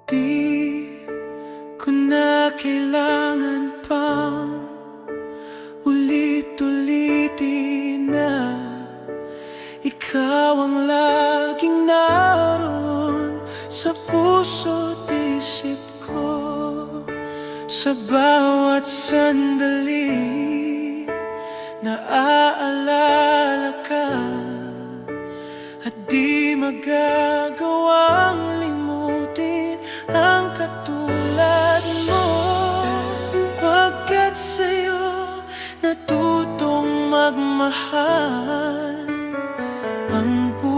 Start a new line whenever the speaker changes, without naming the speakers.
Di ko na kailangan pang ulit-ulitin na ikaw ang laging naroon sa puso't isip ko. Sa bawat sandali naaalala ka, at di magagawang limutin ang katulad mo. Pagkat sa'yo natutong magmahal ang buhay